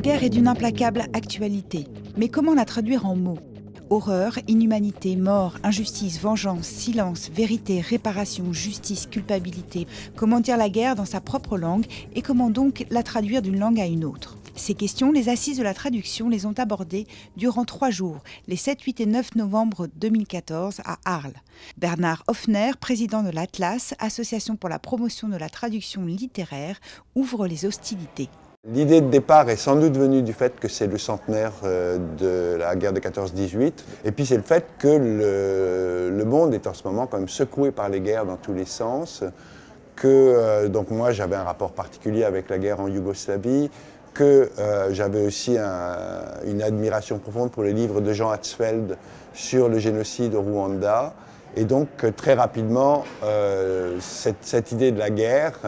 guerre est d'une implacable actualité. Mais comment la traduire en mots ? Horreur, inhumanité, mort, injustice, vengeance, silence, vérité, réparation, justice, culpabilité. Comment dire la guerre dans sa propre langue et comment donc la traduire d'une langue à une autre ? Ces questions, les Assises de la traduction les ont abordées durant 3 jours, les 7, 8 et 9 novembre 2014 à Arles. Bernard Hoffner, président de l'Atlas, association pour la promotion de la traduction littéraire, ouvre les hostilités. L'idée de départ est sans doute venue du fait que c'est le centenaire de la guerre de 14-18. Et puis c'est le fait que le monde est en ce moment quand même secoué par les guerres dans tous les sens. Donc moi j'avais un rapport particulier avec la guerre en Yougoslavie. Que j'avais aussi une admiration profonde pour les livres de Jean Hatzfeld sur le génocide au Rwanda. Et donc très rapidement, cette idée de la guerre,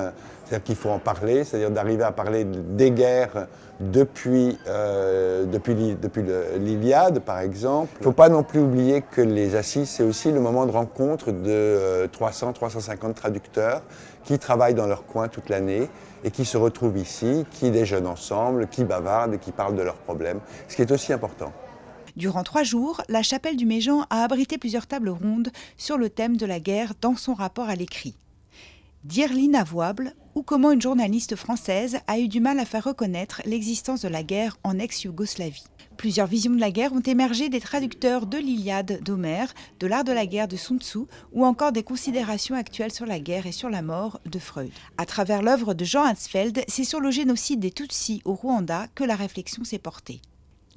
c'est-à-dire qu'il faut en parler, c'est-à-dire d'arriver à parler des guerres depuis l'Iliade, par exemple. Il ne faut pas non plus oublier que les Assises, c'est aussi le moment de rencontre de 300-350 traducteurs qui travaillent dans leur coin toute l'année et qui se retrouvent ici, qui déjeunent ensemble, qui bavardent et qui parlent de leurs problèmes, ce qui est aussi important. Durant 3 jours, la chapelle du Méjean a abrité plusieurs tables rondes sur le thème de la guerre dans son rapport à l'écrit. Dire l'inavouable ou comment une journaliste française a eu du mal à faire reconnaître l'existence de la guerre en ex-Yougoslavie. Plusieurs visions de la guerre ont émergé des traducteurs de l'Iliade d'Homère, de l'art de la guerre de Sun Tzu ou encore des considérations actuelles sur la guerre et sur la mort de Freud. À travers l'œuvre de Jean Hatzfeld, c'est sur le génocide des Tutsis au Rwanda que la réflexion s'est portée.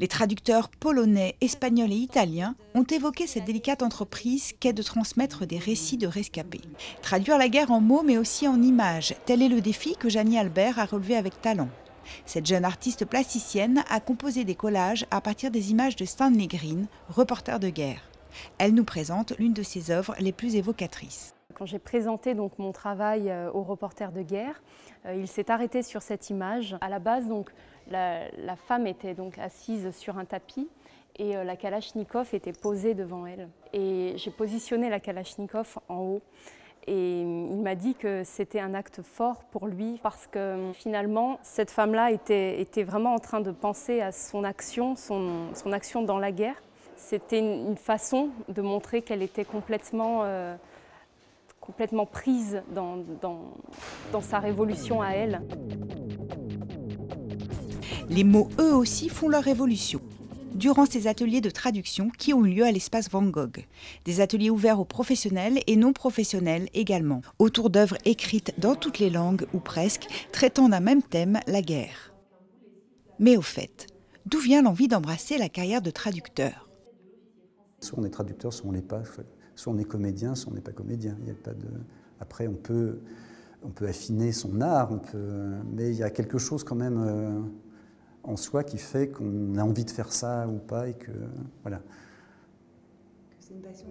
Les traducteurs polonais, espagnols et italiens ont évoqué cette délicate entreprise qu'est de transmettre des récits de rescapés. Traduire la guerre en mots mais aussi en images, tel est le défi que Janie Albert a relevé avec talent. Cette jeune artiste plasticienne a composé des collages à partir des images de Stanley Green, reporter de guerre. Elle nous présente l'une de ses œuvres les plus évocatrices. Quand j'ai présenté donc mon travail au reporter de guerre, il s'est arrêté sur cette image. À la base, donc, la femme était donc assise sur un tapis et la Kalachnikov était posée devant elle. Et j'ai positionné la Kalachnikov en haut. Et il m'a dit que c'était un acte fort pour lui parce que finalement, cette femme-là était vraiment en train de penser à son action dans la guerre. C'était une façon de montrer qu'elle était complètement prise dans sa révolution à elle. Les mots, eux aussi, font leur révolution. Durant ces ateliers de traduction qui ont eu lieu à l'espace Van Gogh. Des ateliers ouverts aux professionnels et non professionnels également, autour d'œuvres écrites dans toutes les langues, ou presque, traitant d'un même thème, la guerre. Mais au fait, d'où vient l'envie d'embrasser la carrière de traducteur ? Soit on est traducteur, soit on ne l'est pas. Soit on est comédien, soit on n'est pas comédien. Il y a pas de... Après, on peut affiner son art, mais il y a quelque chose quand même en soi qui fait qu'on a envie de faire ça ou pas et que voilà. Que c'est une passion ?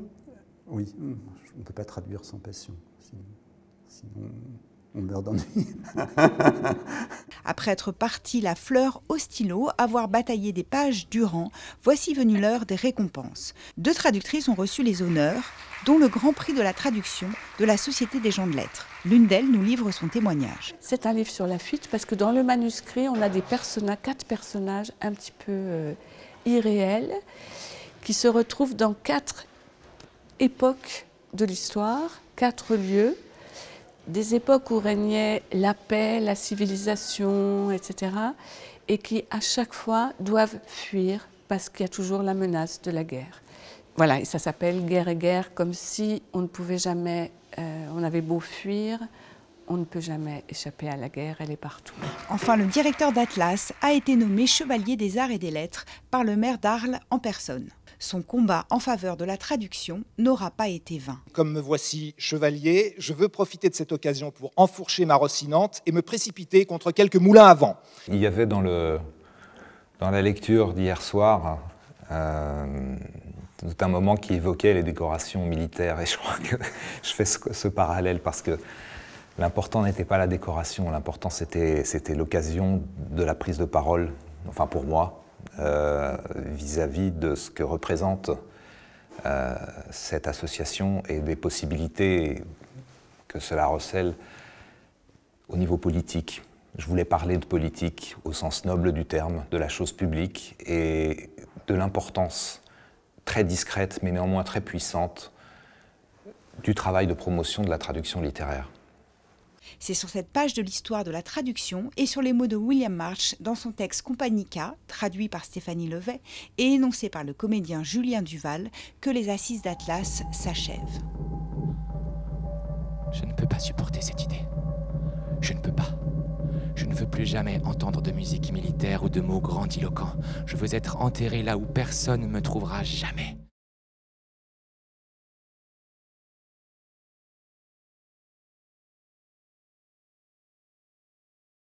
Oui, on ne peut pas traduire sans passion, sinon on meurt d'ennui. Après être parti la fleur au stylo, avoir bataillé des pages durant, voici venue l'heure des récompenses. 2 traductrices ont reçu les honneurs, dont le Grand Prix de la traduction de la Société des gens de lettres. L'une d'elles nous livre son témoignage. C'est un livre sur la fuite parce que dans le manuscrit, on a 4 personnages un petit peu irréels qui se retrouvent dans 4 époques de l'histoire, 4 lieux, des époques où régnait la paix, la civilisation, etc. et qui à chaque fois doivent fuir parce qu'il y a toujours la menace de la guerre. Voilà, et ça s'appelle Guerre et guerre, comme si on ne pouvait jamais, on avait beau fuir, on ne peut jamais échapper à la guerre, elle est partout. Enfin, le directeur d'Atlas a été nommé chevalier des arts et des lettres par le maire d'Arles en personne. Son combat en faveur de la traduction n'aura pas été vain. Comme me voici chevalier, je veux profiter de cette occasion pour enfourcher ma rossinante et me précipiter contre quelques moulins à vent. Il y avait dans la lecture d'hier soir tout un moment qui évoquait les décorations militaires et je crois que je fais ce parallèle parce que l'important n'était pas la décoration, l'important c'était l'occasion de la prise de parole, enfin pour moi, vis-à-vis de ce que représente cette association et des possibilités que cela recèle au niveau politique. Je voulais parler de politique au sens noble du terme, de la chose publique et de l'importance très discrète mais néanmoins très puissante du travail de promotion de la traduction littéraire. C'est sur cette page de l'histoire de la traduction et sur les mots de William March dans son texte Companica, traduit par Stéphanie Levet et énoncé par le comédien Julien Duval, que les Assises d'Atlas s'achèvent. Je ne peux pas supporter cette idée. Je ne peux pas. Je ne veux plus jamais entendre de musique militaire ou de mots grandiloquents. Je veux être enterré là où personne ne me trouvera jamais.